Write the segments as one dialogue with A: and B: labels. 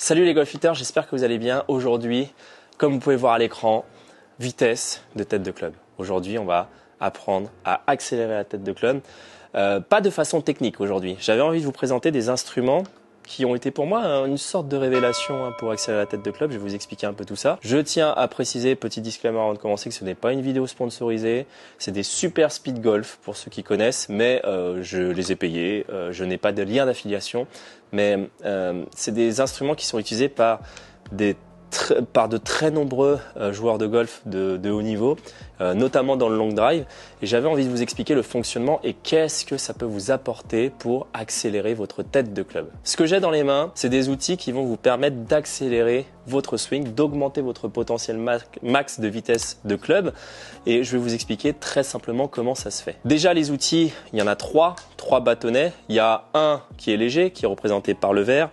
A: Salut les golfiteurs, j'espère que vous allez bien. Aujourd'hui, comme vous pouvez voir à l'écran, vitesse de tête de club. Aujourd'hui, on va apprendre à accélérer la tête de club. Pas de façon technique aujourd'hui. J'avais envie de vous présenter des instruments qui ont été pour moi une sorte de révélation pour accélérer la tête de club. Je vais vous expliquer un peu tout ça. Je tiens à préciser, petit disclaimer avant de commencer, que ce n'est pas une vidéo sponsorisée. C'est des super speed golf pour ceux qui connaissent, mais je les ai payés. Je n'ai pas de lien d'affiliation, mais c'est des instruments qui sont utilisés par de très nombreux joueurs de golf de haut niveau, notamment dans le long drive. Et j'avais envie de vous expliquer le fonctionnement et qu'est-ce que ça peut vous apporter pour accélérer votre tête de club. Ce que j'ai dans les mains, c'est des outils qui vont vous permettre d'accélérer votre swing, d'augmenter votre potentiel max de vitesse de club. Et je vais vous expliquer très simplement comment ça se fait. Déjà, les outils, il y en a trois bâtonnets. Il y a un qui est léger, qui est représenté par le vert.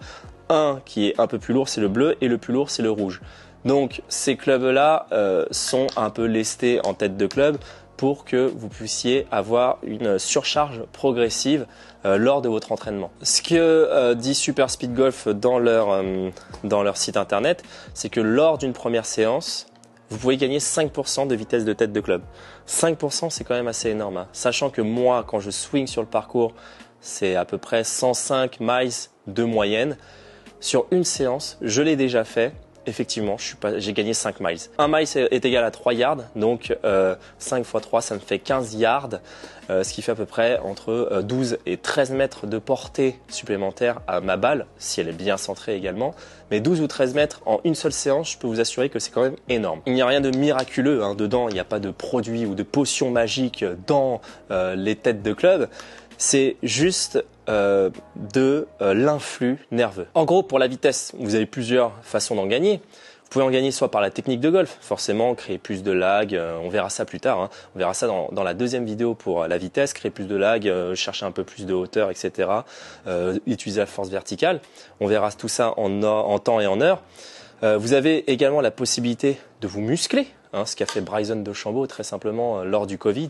A: Un qui est un peu plus lourd, c'est le bleu, et le plus lourd, c'est le rouge. Donc ces clubs-là sont un peu lestés en tête de club pour que vous puissiez avoir une surcharge progressive lors de votre entraînement. Ce que dit Super Speed Golf dans leur site internet, c'est que lors d'une première séance, vous pouvez gagner 5% de vitesse de tête de club. 5%, c'est quand même assez énorme, hein. Sachant que moi, quand je swing sur le parcours, c'est à peu près 105 miles de moyenne. Sur une séance, je l'ai déjà fait. Effectivement, j'ai gagné 5 miles. 1 mile est égal à 3 yards, donc 5 x 3, ça me fait 15 yards, ce qui fait à peu près entre 12 et 13 mètres de portée supplémentaire à ma balle, si elle est bien centrée également. Mais 12 ou 13 mètres en une seule séance, je peux vous assurer que c'est quand même énorme. Il n'y a rien de miraculeux dedans, il n'y a pas de produit ou de potion magique dans les têtes de club. C'est juste de l'influx nerveux. En gros, pour la vitesse, vous avez plusieurs façons d'en gagner. Vous pouvez en gagner soit par la technique de golf, forcément créer plus de lag, on verra ça plus tard, hein. On verra ça dans la deuxième vidéo pour la vitesse, créer plus de lag, chercher un peu plus de hauteur, etc. Utiliser la force verticale, on verra tout ça en temps et en heure. Vous avez également la possibilité de vous muscler, hein, ce qu'a fait Bryson DeChambeau très simplement lors du Covid.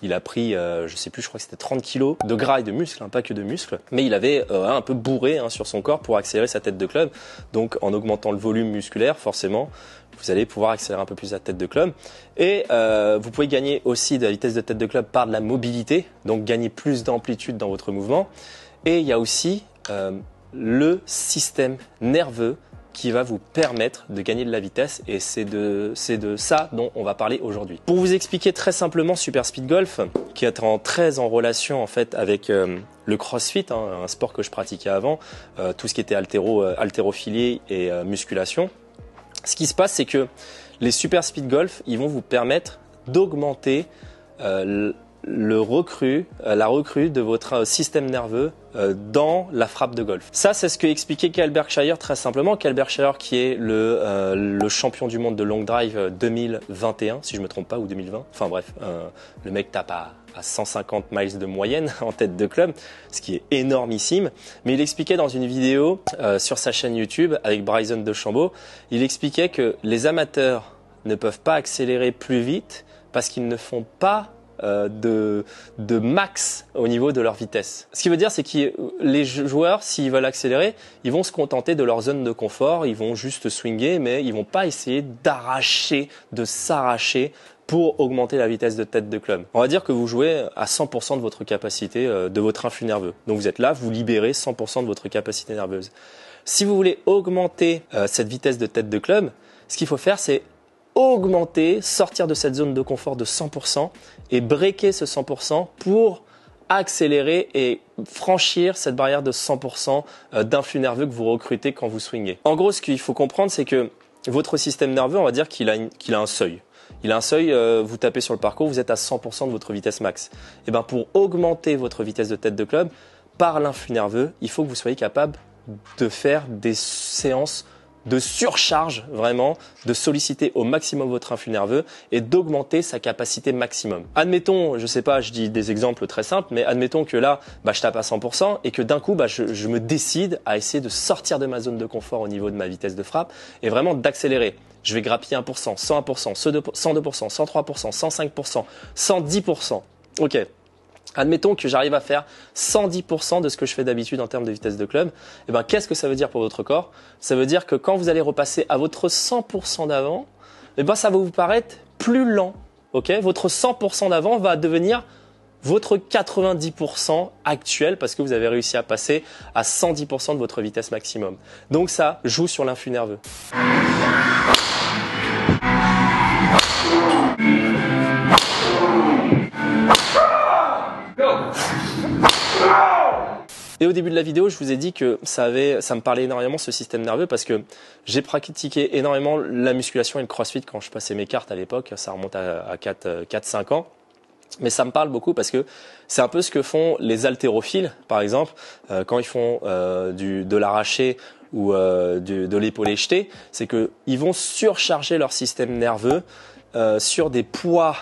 A: Il a pris, je sais plus, je crois que c'était 30 kilos de gras et de muscles, pas que de muscles, mais il avait un peu bourré sur son corps pour accélérer sa tête de club. Donc en augmentant le volume musculaire, forcément, vous allez pouvoir accélérer un peu plus la tête de club. Et vous pouvez gagner aussi de la vitesse de tête de club par de la mobilité, donc gagner plus d'amplitude dans votre mouvement. Et il y a aussi le système nerveux qui va vous permettre de gagner de la vitesse, et c'est de ça dont on va parler aujourd'hui. Pour vous expliquer très simplement Super Speed Golf, qui est très en relation en fait avec le CrossFit, un sport que je pratiquais avant, tout ce qui était haltérophilie et musculation. Ce qui se passe, c'est que les Super Speed Golf, ils vont vous permettre d'augmenter la recrue de votre système nerveux dans la frappe de golf. Ça, c'est ce que expliquait Cal Berkshire très simplement. Cal Berkshire qui est le champion du monde de long drive 2021, si je me trompe pas, ou 2020. Enfin bref, le mec tape à 150 miles de moyenne en tête de club, ce qui est énormissime. Mais il expliquait dans une vidéo sur sa chaîne YouTube avec Bryson DeChambeau, il expliquait que les amateurs ne peuvent pas accélérer plus vite parce qu'ils ne font pas de max au niveau de leur vitesse. Ce qui veut dire, c'est que les joueurs, s'ils veulent accélérer, ils vont se contenter de leur zone de confort, ils vont juste swinguer, mais ils vont pas essayer de s'arracher pour augmenter la vitesse de tête de club. On va dire que vous jouez à 100% de votre capacité, de votre influx nerveux. Donc vous êtes là, vous libérez 100% de votre capacité nerveuse. Si vous voulez augmenter cette vitesse de tête de club, ce qu'il faut faire, c'est augmenter, sortir de cette zone de confort de 100% et breaker ce 100% pour accélérer et franchir cette barrière de 100% d'influx nerveux que vous recrutez quand vous swingez. En gros, ce qu'il faut comprendre, c'est que votre système nerveux, on va dire qu'il a un seuil. Il a un seuil, vous tapez sur le parcours, vous êtes à 100% de votre vitesse max. Et ben pour augmenter votre vitesse de tête de club, par l'influx nerveux, il faut que vous soyez capable de faire des séances de surcharge, vraiment, de solliciter au maximum votre influx nerveux et d'augmenter sa capacité maximum. Admettons, je sais pas, je dis des exemples très simples, mais admettons que là, je tape à 100% et que d'un coup, je me décide à essayer de sortir de ma zone de confort au niveau de ma vitesse de frappe et vraiment d'accélérer. Je vais grappiller 1%, 101%, 102%, 103%, 105%, 110%. Ok. Admettons que j'arrive à faire 110% de ce que je fais d'habitude en termes de vitesse de club. Et ben, qu'est-ce que ça veut dire pour votre corps? Ça veut dire que quand vous allez repasser à votre 100% d'avant, et ben, ça va vous paraître plus lent. Okay, votre 100% d'avant va devenir votre 90% actuel parce que vous avez réussi à passer à 110% de votre vitesse maximum. Donc ça joue sur l'influx nerveux. Et au début de la vidéo, je vous ai dit que ça me parlait énormément ce système nerveux parce que j'ai pratiqué énormément la musculation et le crossfit quand je passais mes cartes à l'époque. Ça remonte à 4-5 ans. Mais ça me parle beaucoup parce que c'est un peu ce que font les haltérophiles, par exemple, quand ils font de l'arraché ou de l'épaulé jeté. C'est qu'ils vont surcharger leur système nerveux sur des poids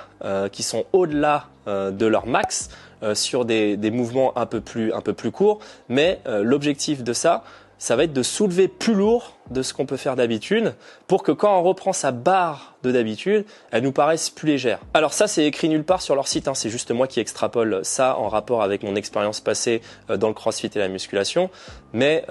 A: qui sont au-delà de leur max, sur des mouvements un peu plus courts, mais l'objectif de ça va être de soulever plus lourd de ce qu'on peut faire d'habitude pour que quand on reprend sa barre de d'habitude, elle nous paraisse plus légère. Alors ça, c'est écrit nulle part sur leur site, hein. C'est juste moi qui extrapole ça en rapport avec mon expérience passée dans le crossfit et la musculation, mais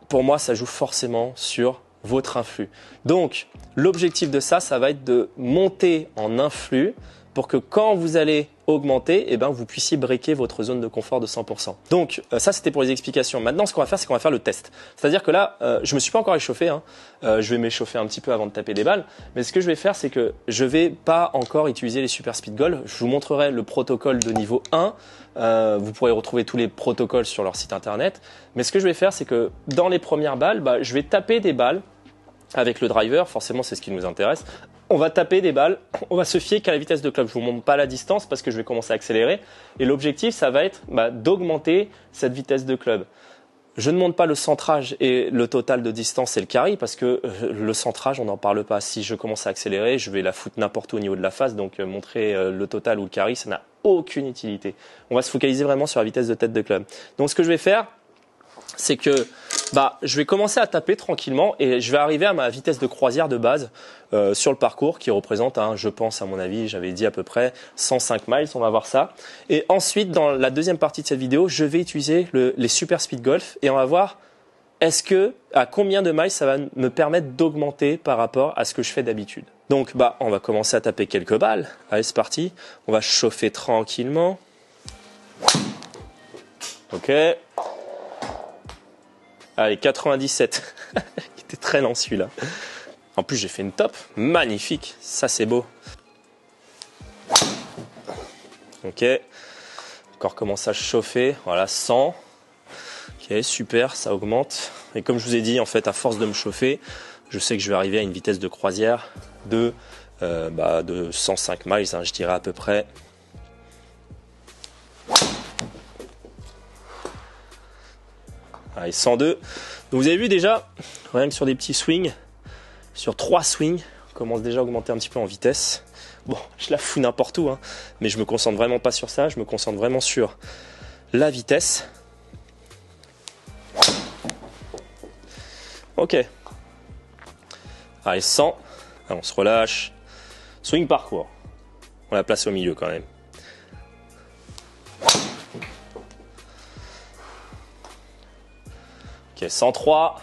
A: pour moi, ça joue forcément sur votre influx. Donc, l'objectif de ça va être de monter en influx pour que quand vous allez augmenter, eh ben, vous puissiez breaker votre zone de confort de 100%. Donc ça, c'était pour les explications. Maintenant, ce qu'on va faire, c'est qu'on va faire le test. C'est-à-dire que là, je me suis pas encore échauffé, hein. Je vais m'échauffer un petit peu avant de taper des balles. Mais ce que je vais faire, c'est que je vais pas encore utiliser les Super Speed Goals. Je vous montrerai le protocole de niveau 1. Vous pourrez retrouver tous les protocoles sur leur site internet. Mais ce que je vais faire, c'est que dans les premières balles, je vais taper des balles avec le driver. Forcément, c'est ce qui nous intéresse. On va taper des balles, on va se fier qu'à la vitesse de club. Je vous montre pas la distance parce que je vais commencer à accélérer. Et l'objectif, ça va être d'augmenter cette vitesse de club. Je ne montre pas le centrage et le total de distance et le carry parce que le centrage, on n'en parle pas. Si je commence à accélérer, je vais la foutre n'importe où au niveau de la face. Donc montrer le total ou le carry, ça n'a aucune utilité. On va se focaliser vraiment sur la vitesse de tête de club. Donc ce que je vais faire, c'est que je vais commencer à taper tranquillement et je vais arriver à ma vitesse de croisière de base sur le parcours qui représente, je pense à mon avis, j'avais dit à peu près 105 miles, on va voir ça. Et ensuite, dans la deuxième partie de cette vidéo, je vais utiliser les Super Speed Golf et on va voir à combien de miles ça va me permettre d'augmenter par rapport à ce que je fais d'habitude. Donc on va commencer à taper quelques balles. Allez, c'est parti. On va chauffer tranquillement. Ok. Allez, 97. Il était très lent celui-là. En plus, j'ai fait une top. Magnifique. Ça, c'est beau. Ok. Encore commence à chauffer. Voilà, 100. Ok, super, ça augmente. Et comme je vous ai dit, en fait, à force de me chauffer, je sais que je vais arriver à une vitesse de croisière de 105 miles, je dirais à peu près. Allez, 102. Donc vous avez vu déjà, rien que sur des petits swings, sur 3 swings, on commence déjà à augmenter un petit peu en vitesse. Bon, je la fous n'importe où, mais je me concentre vraiment pas sur ça, je me concentre vraiment sur la vitesse. Ok. Allez, 100. Allez, on se relâche. Swing parcours. On la place au milieu quand même. Ok, 103.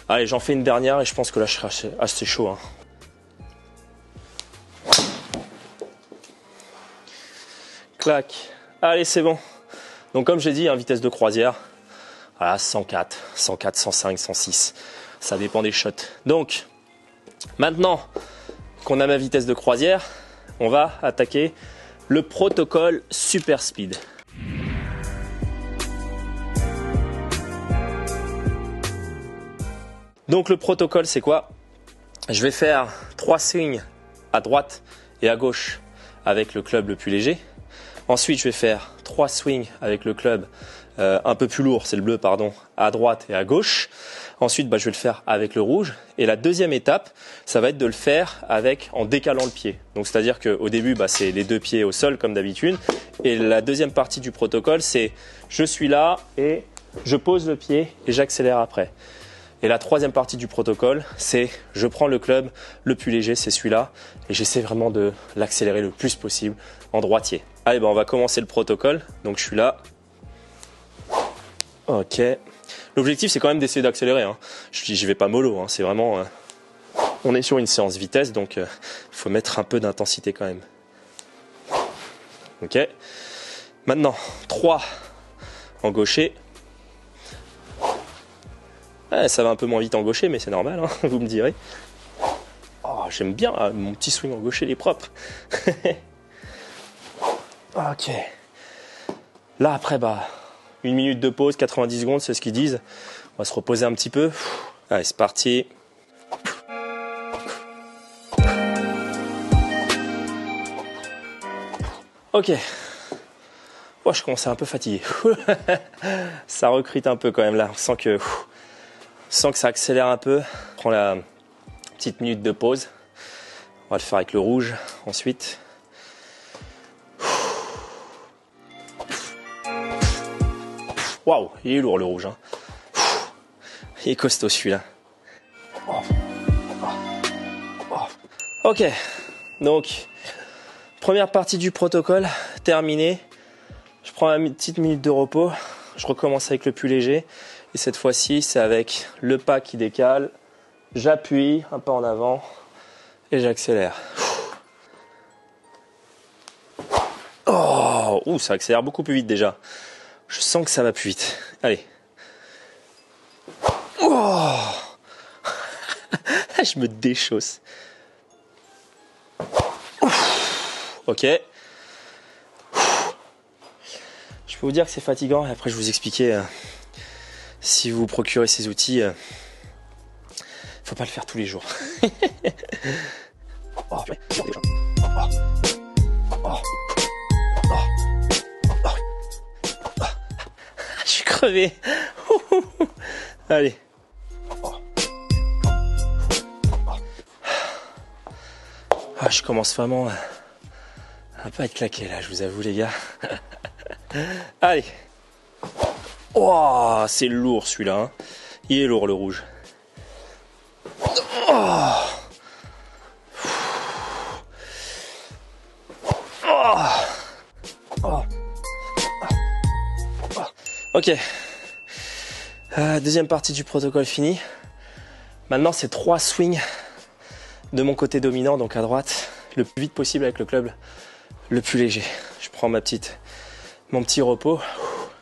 A: Allez, j'en fais une dernière et je pense que là, je serai assez chaud. Clac. Allez, c'est bon. Donc, comme j'ai dit, vitesse de croisière. Voilà, 104, 105, 106. Ça dépend des shots. Donc, maintenant qu'on a ma vitesse de croisière, on va attaquer le protocole Super Speed. Donc le protocole, c'est quoi? Je vais faire 3 swings à droite et à gauche avec le club le plus léger. Ensuite, je vais faire 3 swings avec le club un peu plus lourd, c'est le bleu, pardon, à droite et à gauche. Ensuite, je vais le faire avec le rouge. Et la deuxième étape, ça va être de le faire en décalant le pied. Donc, c'est-à-dire qu'au début, c'est les 2 pieds au sol comme d'habitude. Et la deuxième partie du protocole, c'est je suis là et je pose le pied et j'accélère après. Et la troisième partie du protocole, c'est je prends le club le plus léger, c'est celui-là, et j'essaie vraiment de l'accélérer le plus possible en droitier. Allez, on va commencer le protocole. Donc je suis là. Ok. L'objectif, c'est quand même d'essayer d'accélérer. Hein. Je vais pas mollo, hein. C'est vraiment... on est sur une séance vitesse, donc il faut mettre un peu d'intensité quand même. Ok. Maintenant, 3 en gaucher. Ouais, ça va un peu moins vite en gaucher, mais c'est normal, hein, vous me direz. Oh, j'aime bien mon petit swing en gaucher, il est propre. Ok. Là, après, 1 minute de pause, 90 secondes, c'est ce qu'ils disent. On va se reposer un petit peu. Allez, c'est parti. Ok. Oh, je commence à un peu fatigué. Ça recrute un peu quand même là. On sent que ça accélère un peu. On prend la petite minute de pause. On va le faire avec le rouge ensuite. Waouh, il est lourd le rouge. Hein. Il est costaud celui-là. Ok, donc première partie du protocole terminée. Je prends une petite minute de repos. Je recommence avec le plus léger. Et cette fois-ci, c'est avec le pas qui décale. J'appuie un pas en avant et j'accélère. Oh, ça accélère beaucoup plus vite déjà. Je sens que ça va plus vite. Allez. Oh. Je me déchausse. Ok. Je peux vous dire que c'est fatigant. Et après, je vais vous expliquer. Si vous procurez ces outils, faut pas le faire tous les jours. Je suis crevé. Allez. Je commence vraiment à pas être claqué là, je vous avoue les gars. Allez. Oh, c'est lourd celui-là. Hein. Il est lourd le rouge. Oh. Oh. Oh. Ok. Deuxième partie du protocole finie. Maintenant, c'est 3 swings de mon côté dominant, donc à droite, le plus vite possible avec le club le plus léger. Je prends mon petit repos.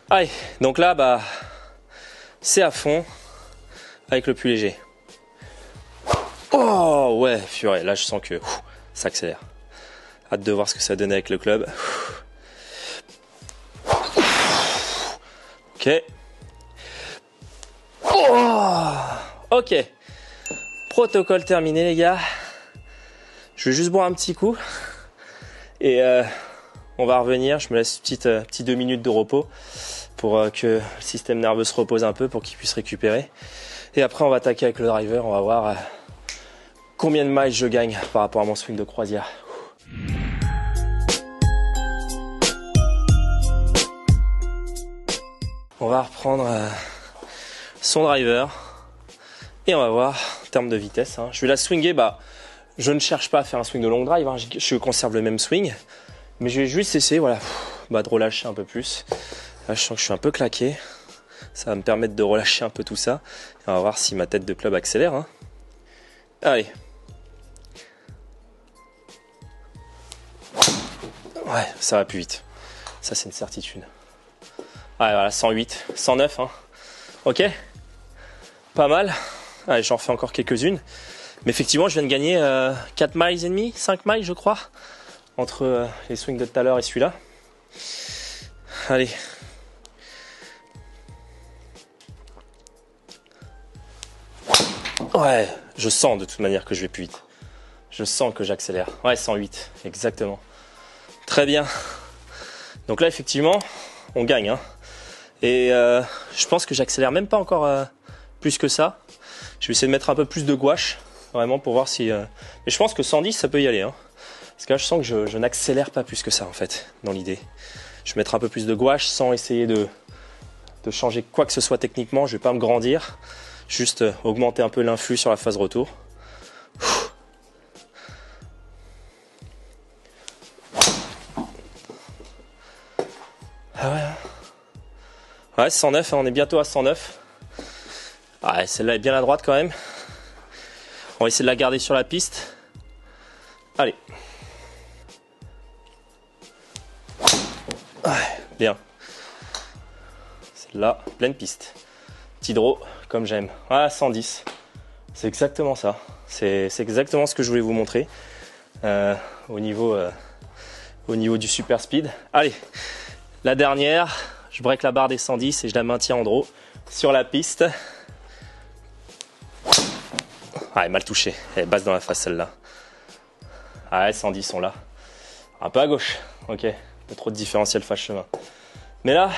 A: Allez, donc là, c'est à fond avec le plus léger. Oh ouais, purée, là je sens que ça accélère. Hâte de voir ce que ça donne avec le club. Ok. Oh, ok. Protocole terminé les gars. Je vais juste boire un petit coup. Et on va revenir. Je me laisse petit 2 minutes de repos pour que le système nerveux se repose un peu pour qu'il puisse récupérer. Et après on va attaquer avec le driver. On va voir combien de miles je gagne par rapport à mon swing de croisière. On va reprendre son driver et on va voir en termes de vitesse. Hein. Je vais la swinger. Je ne cherche pas à faire un swing de long drive. Hein. Je conserve le même swing, mais je vais juste essayer, de relâcher un peu plus. Là, je sens que je suis un peu claqué. Ça va me permettre de relâcher un peu tout ça. Et on va voir si ma tête de club accélère. Hein. Allez. Ouais, ça va plus vite. Ça, c'est une certitude. Allez, voilà, 108, 109. Hein. Ok. Pas mal. Allez, j'en fais encore quelques-unes. Mais effectivement, je viens de gagner 4 miles et demi, 5 miles, je crois, entre les swings de tout à l'heure et celui-là. Allez. Ouais, je sens de toute manière que je vais plus vite. Je sens que j'accélère. Ouais, 108, exactement. Très bien. Donc là, effectivement, on gagne. Hein. Et je pense que j'accélère même pas encore plus que ça. Je vais essayer de mettre un peu plus de gouache, vraiment, pour voir si... Mais je pense que 110, ça peut y aller. Hein. Parce que là, je sens que je n'accélère pas plus que ça, en fait, dans l'idée. Je vais mettre un peu plus de gouache sans essayer de changer quoi que ce soit techniquement. Je vais pas me grandir. juste augmenter un peu l'influx sur la phase retour. Ah ouais, ouais 109, hein, on est bientôt à 109. Ouais, celle-là est bien à droite quand même. On va essayer de la garder sur la piste. Allez. Ouais, bien. Celle-là, pleine piste. Petit draw, comme j'aime. Ah, 110. C'est exactement ça. C'est exactement ce que je voulais vous montrer au niveau du super speed. Allez, la dernière. Je break la barre des 110 et je la maintiens en draw sur la piste. Ah, mal touché. Elle est basse dans la face celle-là. Ah, 110 sont là. Un peu à gauche. Ok. Pas trop de différentiel face chemin. Mais là,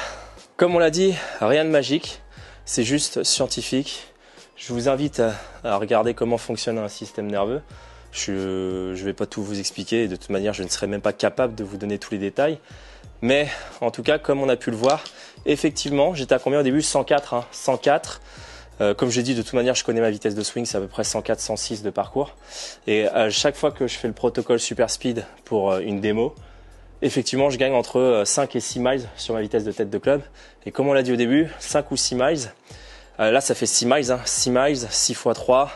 A: comme on l'a dit, rien de magique. C'est juste scientifique. Je vous invite à regarder comment fonctionne un système nerveux. Je vais pas tout vous expliquer. Et de toute manière, je ne serai même pas capable de vous donner tous les détails. Mais en tout cas, comme on a pu le voir, effectivement, j'étais à combien au début? 104. Hein, 104. Comme j'ai dit, de toute manière, je connais ma vitesse de swing, c'est à peu près 104, 106 de parcours. Et à chaque fois que je fais le protocole Super Speed pour une démo, effectivement, je gagne entre 5 et 6 miles sur ma vitesse de tête de club. Et comme on l'a dit au début, 5 ou 6 miles. Là, ça fait 6 miles. Hein, 6 miles, 6 x 3,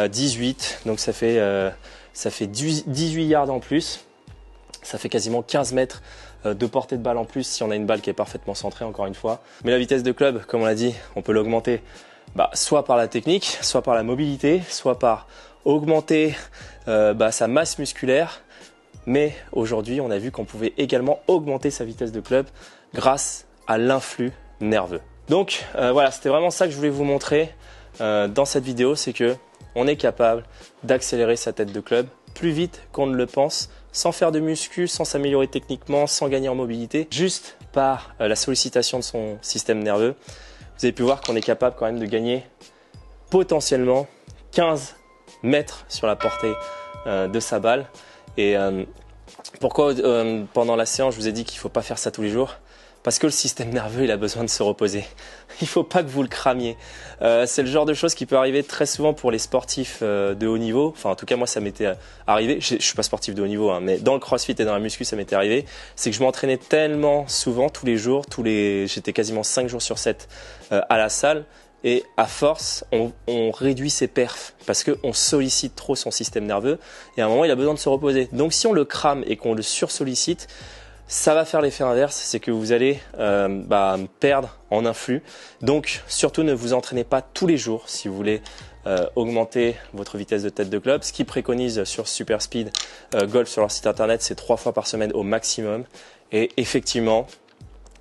A: 18. Donc ça fait 18 yards en plus. Ça fait quasiment 15 mètres de portée de balle en plus si on a une balle qui est parfaitement centrée, encore une fois. Mais la vitesse de club, comme on l'a dit, on peut l'augmenter soit par la technique, soit par la mobilité, soit par augmenter sa masse musculaire. Mais aujourd'hui, on a vu qu'on pouvait également augmenter sa vitesse de club grâce à l'influx nerveux. Donc voilà, c'était vraiment ça que je voulais vous montrer dans cette vidéo, c'est que on est capable d'accélérer sa tête de club plus vite qu'on ne le pense, sans faire de muscu, sans s'améliorer techniquement, sans gagner en mobilité, juste par la sollicitation de son système nerveux. Vous avez pu voir qu'on est capable quand même de gagner potentiellement 15 mètres sur la portée de sa balle. Et pourquoi pendant la séance je vous ai dit qu'il ne faut pas faire ça tous les jours? Parce que le système nerveux, il a besoin de se reposer. Il ne faut pas que vous le cramiez. C'est le genre de choses qui peut arriver très souvent pour les sportifs de haut niveau. Enfin, en tout cas, moi, ça m'était arrivé. Je ne suis pas sportif de haut niveau, hein, mais dans le crossfit et dans la muscu, ça m'était arrivé. C'est que je m'entraînais tellement souvent, tous les jours, j'étais quasiment 5 jours sur 7 à la salle. Et à force, on réduit ses perfs parce qu'on sollicite trop son système nerveux. Et à un moment, il a besoin de se reposer. Donc, si on le crame et qu'on le sursollicite, ça va faire l'effet inverse, c'est que vous allez perdre en influx. Donc surtout ne vous entraînez pas tous les jours si vous voulez augmenter votre vitesse de tête de club. Ce qu'ils préconisent sur Super Speed Golf sur leur site internet, c'est 3 fois par semaine au maximum. Et effectivement,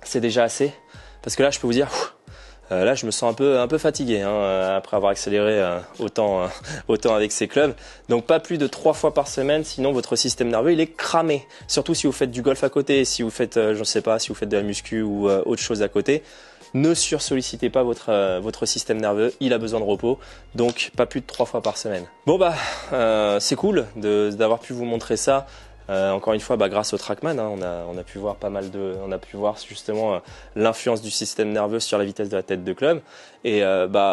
A: c'est déjà assez. Parce que là, je peux vous dire, là, je me sens un peu fatigué après avoir accéléré autant avec ces clubs. Donc, pas plus de 3 fois par semaine, sinon votre système nerveux, il est cramé. Surtout si vous faites du golf à côté, si vous faites, je ne sais pas, si vous faites de la muscu ou autre chose à côté. Ne sursollicitez pas votre système nerveux, il a besoin de repos. Donc, pas plus de 3 fois par semaine. Bon, c'est cool d'avoir pu vous montrer ça. Encore une fois, grâce au Trackman, on a pu voir on a pu voir justement l'influence du système nerveux sur la vitesse de la tête de club. Et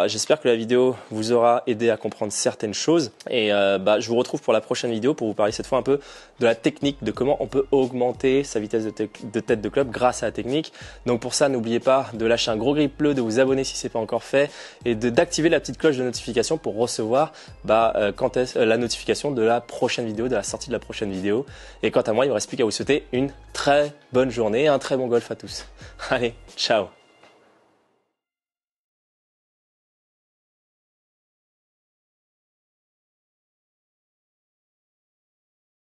A: j'espère que la vidéo vous aura aidé à comprendre certaines choses. Et je vous retrouve pour la prochaine vidéo pour vous parler cette fois un peu de la technique, de comment on peut augmenter sa vitesse de tête de club grâce à la technique. Donc pour ça, n'oubliez pas de lâcher un gros grille bleu, de vous abonner si ce n'est pas encore fait et d'activer la petite cloche de notification pour recevoir la notification de la prochaine vidéo, de la sortie de la prochaine vidéo. Et quant à moi, il ne me reste plus qu'à vous souhaiter une très bonne journée et un très bon golf à tous. Allez, ciao!